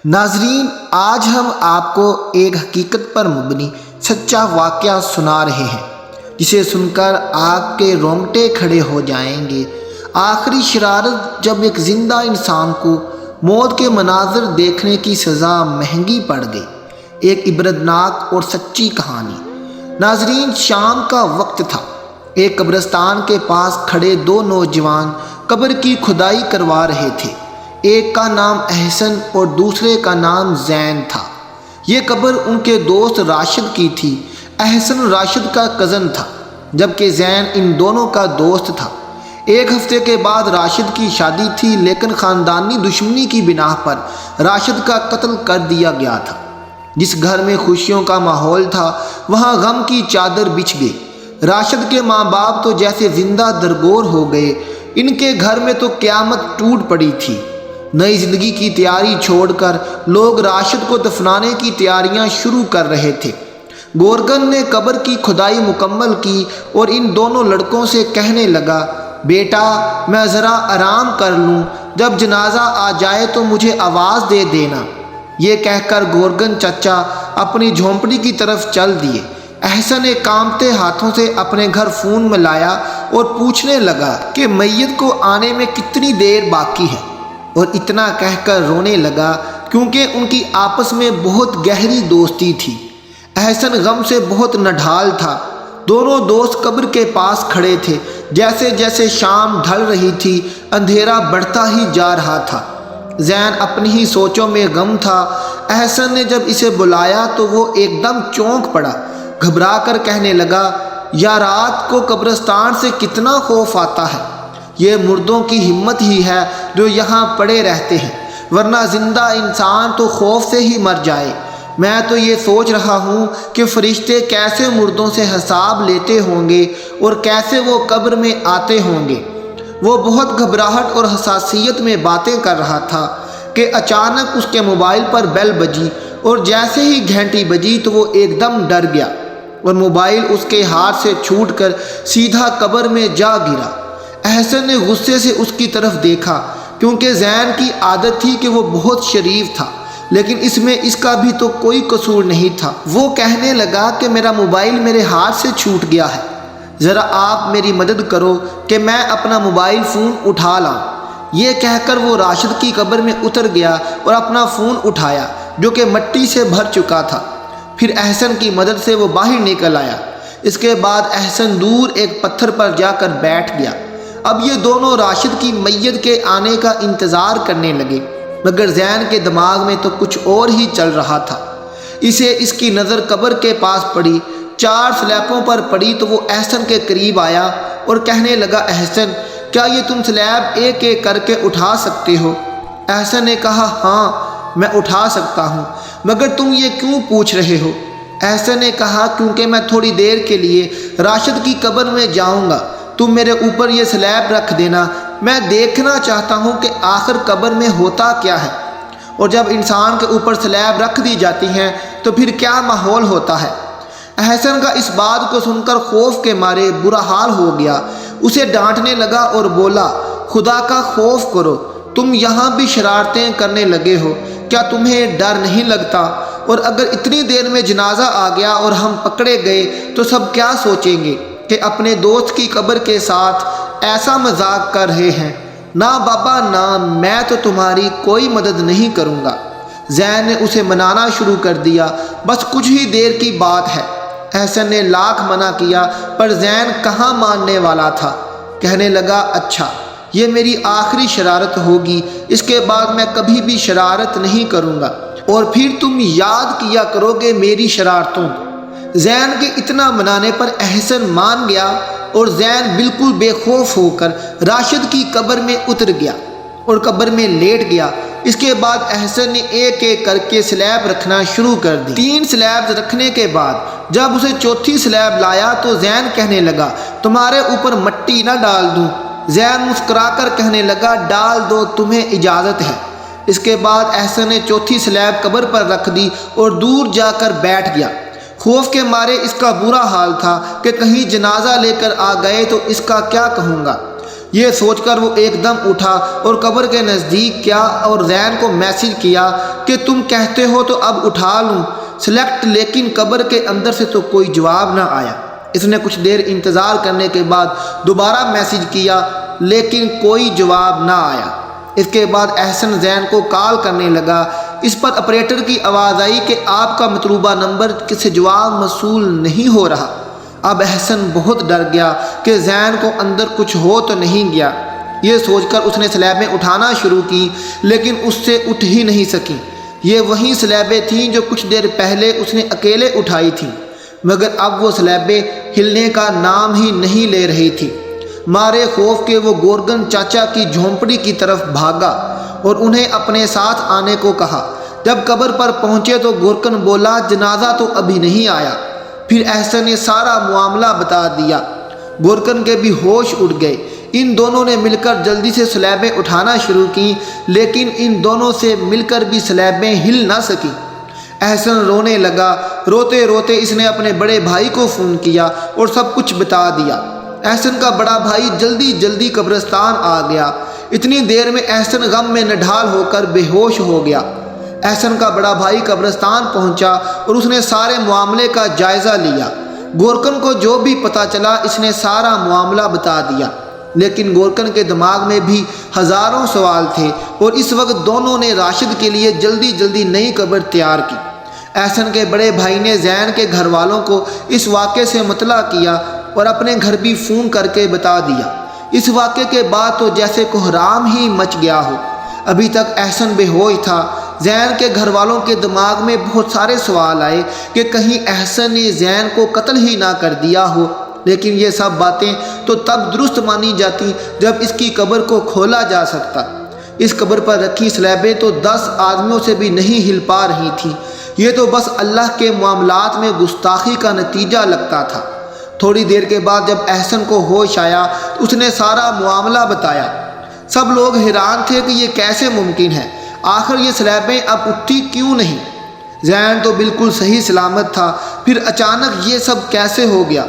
ناظرین، آج ہم آپ کو ایک حقیقت پر مبنی سچا واقعہ سنا رہے ہیں جسے سن کر آپ کے رونگٹے کھڑے ہو جائیں گے۔ آخری شرارت جب ایک زندہ انسان کو موت کے مناظر دیکھنے کی سزا مہنگی پڑ گئی۔ ایک عبرتناک اور سچی کہانی۔ ناظرین، شام کا وقت تھا۔ ایک قبرستان کے پاس کھڑے دو نوجوان قبر کی کھدائی کروا رہے تھے۔ ایک کا نام احسن اور دوسرے کا نام زین تھا۔ یہ قبر ان کے دوست راشد کی تھی۔ احسن راشد کا کزن تھا جبکہ زین ان دونوں کا دوست تھا۔ ایک ہفتے کے بعد راشد کی شادی تھی، لیکن خاندانی دشمنی کی بنا پر راشد کا قتل کر دیا گیا تھا۔ جس گھر میں خوشیوں کا ماحول تھا وہاں غم کی چادر بچھ گئی۔ راشد کے ماں باپ تو جیسے زندہ درگور ہو گئے۔ ان کے گھر میں تو قیامت ٹوٹ پڑی تھی۔ نئی زندگی کی تیاری چھوڑ کر لوگ راشد کو دفنانے کی تیاریاں شروع کر رہے تھے۔ گورگن نے قبر کی کھدائی مکمل کی اور ان دونوں لڑکوں سے کہنے لگا، بیٹا میں ذرا آرام کر لوں، جب جنازہ آ جائے تو مجھے آواز دے دینا۔ یہ کہہ کر گورگن چچا اپنی جھونپڑی کی طرف چل دیے۔ احسن نے کانپتے ہاتھوں سے اپنے گھر فون ملایا اور پوچھنے لگا کہ میت کو آنے میں کتنی دیر باقی ہے، اور اتنا کہہ کر رونے لگا کیونکہ ان کی آپس میں بہت گہری دوستی تھی۔ احسن غم سے بہت نڈھال تھا۔ دونوں دوست قبر کے پاس کھڑے تھے۔ جیسے جیسے شام ڈھل رہی تھی اندھیرا بڑھتا ہی جا رہا تھا۔ زین اپنی ہی سوچوں میں گم تھا۔ احسن نے جب اسے بلایا تو وہ ایک دم چونک پڑا، گھبرا کر کہنے لگا، یا رات کو قبرستان سے کتنا خوف آتا ہے۔ یہ مردوں کی ہمت ہی ہے جو یہاں پڑے رہتے ہیں، ورنہ زندہ انسان تو خوف سے ہی مر جائے۔ میں تو یہ سوچ رہا ہوں کہ فرشتے کیسے مردوں سے حساب لیتے ہوں گے اور کیسے وہ قبر میں آتے ہوں گے۔ وہ بہت گھبراہٹ اور حساسیت میں باتیں کر رہا تھا کہ اچانک اس کے موبائل پر بیل بجی، اور جیسے ہی گھنٹی بجی تو وہ ایک دم ڈر گیا اور موبائل اس کے ہاتھ سے چھوٹ کر سیدھا قبر میں جا گرا۔ احسن نے غصے سے اس کی طرف دیکھا کیونکہ زین کی عادت تھی کہ وہ بہت شریف تھا، لیکن اس میں اس کا بھی تو کوئی قصور نہیں تھا۔ وہ کہنے لگا کہ میرا موبائل میرے ہاتھ سے چھوٹ گیا ہے، ذرا آپ میری مدد کرو کہ میں اپنا موبائل فون اٹھا لاؤں۔ یہ کہہ کر وہ راشد کی قبر میں اتر گیا اور اپنا فون اٹھایا جو کہ مٹی سے بھر چکا تھا۔ پھر احسن کی مدد سے وہ باہر نکل آیا۔ اس کے بعد احسن دور ایک پتھر پر جا کر بیٹھ گیا۔ اب یہ دونوں راشد کی میت کے آنے کا انتظار کرنے لگے، مگر زین کے دماغ میں تو کچھ اور ہی چل رہا تھا۔ اسے اس کی نظر قبر کے پاس پڑی، 4 سلیبوں پر پڑی تو وہ احسن کے قریب آیا اور کہنے لگا، احسن کیا یہ تم سلیب ایک ایک کر کے اٹھا سکتے ہو؟ احسن نے کہا، ہاں میں اٹھا سکتا ہوں، مگر تم یہ کیوں پوچھ رہے ہو؟ احسن نے کہا، کیونکہ میں تھوڑی دیر کے لیے راشد کی قبر میں جاؤں گا، تم میرے اوپر یہ سلیب رکھ دینا، میں دیکھنا چاہتا ہوں کہ آخر قبر میں ہوتا کیا ہے، اور جب انسان کے اوپر سلیب رکھ دی جاتی ہیں تو پھر کیا ماحول ہوتا ہے۔ احسن کا اس بات کو سن کر خوف کے مارے برا حال ہو گیا۔ اسے ڈانٹنے لگا اور بولا، خدا کا خوف کرو، تم یہاں بھی شرارتیں کرنے لگے ہو، کیا تمہیں ڈر نہیں لگتا؟ اور اگر اتنی دیر میں جنازہ آ گیا اور ہم پکڑے گئے تو سب کیا سوچیں گے کہ اپنے دوست کی قبر کے ساتھ ایسا مذاق کر رہے ہیں۔ نہ بابا نہ، میں تو تمہاری کوئی مدد نہیں کروں گا۔ زین نے اسے منانا شروع کر دیا، بس کچھ ہی دیر کی بات ہے۔ احسن نے لاکھ منع کیا پر زین کہاں ماننے والا تھا۔ کہنے لگا، اچھا یہ میری آخری شرارت ہوگی، اس کے بعد میں کبھی بھی شرارت نہیں کروں گا، اور پھر تم یاد کیا کرو گے میری شرارتوں۔ زین کے اتنا منانے پر احسن مان گیا اور زین بالکل بے خوف ہو کر راشد کی قبر میں اتر گیا اور قبر میں لیٹ گیا۔ اس کے بعد احسن نے ایک ایک کر کے سلیب رکھنا شروع کر دی۔ 3 سلیب رکھنے کے بعد جب اسے چوتھی سلیب لایا تو زین کہنے لگا، تمہارے اوپر مٹی نہ ڈال دوں؟ زین مسکرا کر کہنے لگا، ڈال دو، تمہیں اجازت ہے۔ اس کے بعد احسن نے چوتھی سلیب قبر پر رکھ دی اور دور جا کر بیٹھ گیا۔ خوف کے مارے اس کا برا حال تھا کہ کہیں جنازہ لے کر آ گئے تو اس کا کیا کہوں گا۔ یہ سوچ کر وہ ایک دم اٹھا اور قبر کے نزدیک کیا اور زین کو میسج کیا کہ تم کہتے ہو تو اب اٹھا لوں سلیکٹ، لیکن قبر کے اندر سے تو کوئی جواب نہ آیا۔ اس نے کچھ دیر انتظار کرنے کے بعد دوبارہ میسج کیا لیکن کوئی جواب نہ آیا۔ اس کے بعد احسن زین کو کال کرنے لگا۔ اس پر آپریٹر کی آواز آئی کہ آپ کا مطلوبہ نمبر سے جواب موصول نہیں ہو رہا۔ اب احسن بہت ڈر گیا کہ زین کو اندر کچھ ہو تو نہیں گیا۔ یہ سوچ کر اس نے سلیبیں اٹھانا شروع کی لیکن اس سے اٹھ ہی نہیں سکیں۔ یہ وہی سلیبیں تھیں جو کچھ دیر پہلے اس نے اکیلے اٹھائی تھیں، مگر اب وہ سلیبیں ہلنے کا نام ہی نہیں لے رہی تھی۔ مارے خوف کے وہ گورگن چاچا کی جھونپڑی کی طرف بھاگا اور انہیں اپنے ساتھ آنے کو کہا۔ جب قبر پر پہنچے تو گورگن بولا جنازہ تو ابھی نہیں آیا۔ پھر احسن نے سارا معاملہ بتا دیا۔ گورگن کے بھی ہوش اڑ گئے۔ ان دونوں نے مل کر جلدی سے سلیبیں اٹھانا شروع کی لیکن ان دونوں سے مل کر بھی سلیبیں ہل نہ سکیں۔ احسن رونے لگا۔ روتے روتے اس نے اپنے بڑے بھائی کو فون کیا اور سب کچھ بتا دیا۔ احسن کا بڑا بھائی جلدی جلدی قبرستان آ گیا۔ اتنی دیر میں احسن غم میں نڈھال ہو کر بے ہوش ہو گیا۔ احسن کا بڑا بھائی قبرستان پہنچا اور اس نے سارے معاملے کا جائزہ لیا۔ گورکن کو جو بھی پتہ چلا اس نے سارا معاملہ بتا دیا، لیکن گورکن کے دماغ میں بھی ہزاروں سوال تھے اور اس وقت دونوں نے راشد کے لیے جلدی جلدی نئی قبر تیار کی۔ احسن کے بڑے بھائی نے زین کے گھر والوں کو اس واقعے سے مطلع کیا اور اپنے گھر بھی فون کر کے بتا دیا۔ اس واقعے کے بعد تو جیسے کوہرام ہی مچ گیا ہو۔ ابھی تک احسن بے ہوش تھا۔ زین کے گھر والوں کے دماغ میں بہت سارے سوال آئے کہ کہیں احسن نے زین کو قتل ہی نہ کر دیا ہو، لیکن یہ سب باتیں تو تب درست مانی جاتی جب اس کی قبر کو کھولا جا سکتا۔ اس قبر پر رکھی سلیبیں تو 10 آدمیوں سے بھی نہیں ہل پا رہی تھیں۔ یہ تو بس اللہ کے معاملات میں گستاخی کا نتیجہ لگتا تھا۔ تھوڑی دیر کے بعد جب احسن کو ہوش آیا تو اس نے سارا معاملہ بتایا۔ سب لوگ حیران تھے کہ یہ کیسے ممکن ہے، آخر یہ سلیبیں اب اٹھتی کیوں نہیں؟ زین تو بالکل صحیح سلامت تھا، پھر اچانک یہ سب کیسے ہو گیا؟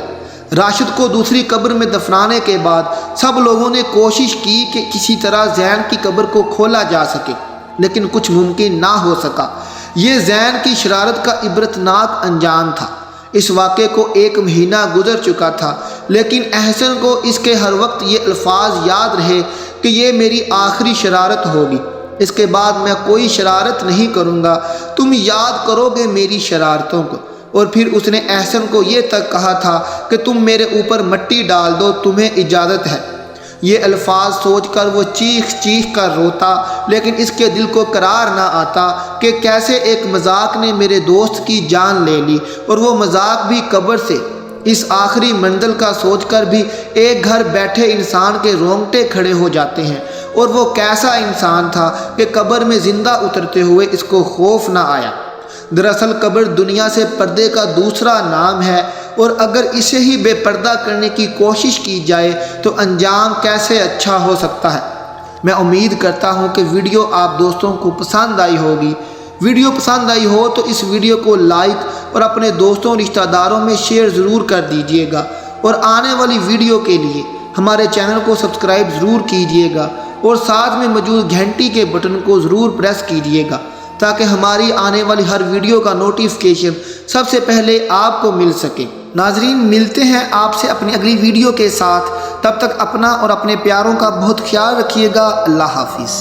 راشد کو دوسری قبر میں دفنانے کے بعد سب لوگوں نے کوشش کی کہ کسی طرح زین کی قبر کو کھولا جا سکے، لیکن کچھ ممکن نہ ہو سکا۔ یہ زین کی شرارت کا عبرتناک انجام تھا۔ اس واقعے کو 1 مہینہ گزر چکا تھا، لیکن احسن کو اس کے ہر وقت یہ الفاظ یاد رہے کہ یہ میری آخری شرارت ہوگی، اس کے بعد میں کوئی شرارت نہیں کروں گا، تم یاد کرو گے میری شرارتوں کو۔ اور پھر اس نے احسن کو یہ تک کہا تھا کہ تم میرے اوپر مٹی ڈال دو، تمہیں اجازت ہے۔ یہ الفاظ سوچ کر وہ چیخ چیخ کر روتا، لیکن اس کے دل کو قرار نہ آتا کہ کیسے ایک مذاق نے میرے دوست کی جان لے لی، اور وہ مذاق بھی قبر سے۔ اس آخری منزل کا سوچ کر بھی ایک گھر بیٹھے انسان کے رونگٹے کھڑے ہو جاتے ہیں، اور وہ کیسا انسان تھا کہ قبر میں زندہ اترتے ہوئے اس کو خوف نہ آیا۔ دراصل قبر دنیا سے پردے کا دوسرا نام ہے، اور اگر اسے ہی بے پردہ کرنے کی کوشش کی جائے تو انجام کیسے اچھا ہو سکتا ہے۔ میں امید کرتا ہوں کہ ویڈیو آپ دوستوں کو پسند آئی ہوگی۔ ویڈیو پسند آئی ہو تو اس ویڈیو کو لائک اور اپنے دوستوں رشتہ داروں میں شیئر ضرور کر دیجیے گا، اور آنے والی ویڈیو کے لیے ہمارے چینل کو سبسکرائب ضرور کیجیے گا، اور ساتھ میں موجود گھنٹی کے بٹن کو ضرور پریس کیجیے گا تاکہ ہماری آنے والی ہر ویڈیو کا نوٹیفیکیشن سب سے پہلے آپ کو مل سکے۔ ناظرین، ملتے ہیں آپ سے اپنی اگلی ویڈیو کے ساتھ، تب تک اپنا اور اپنے پیاروں کا بہت خیال رکھیے گا۔ اللہ حافظ۔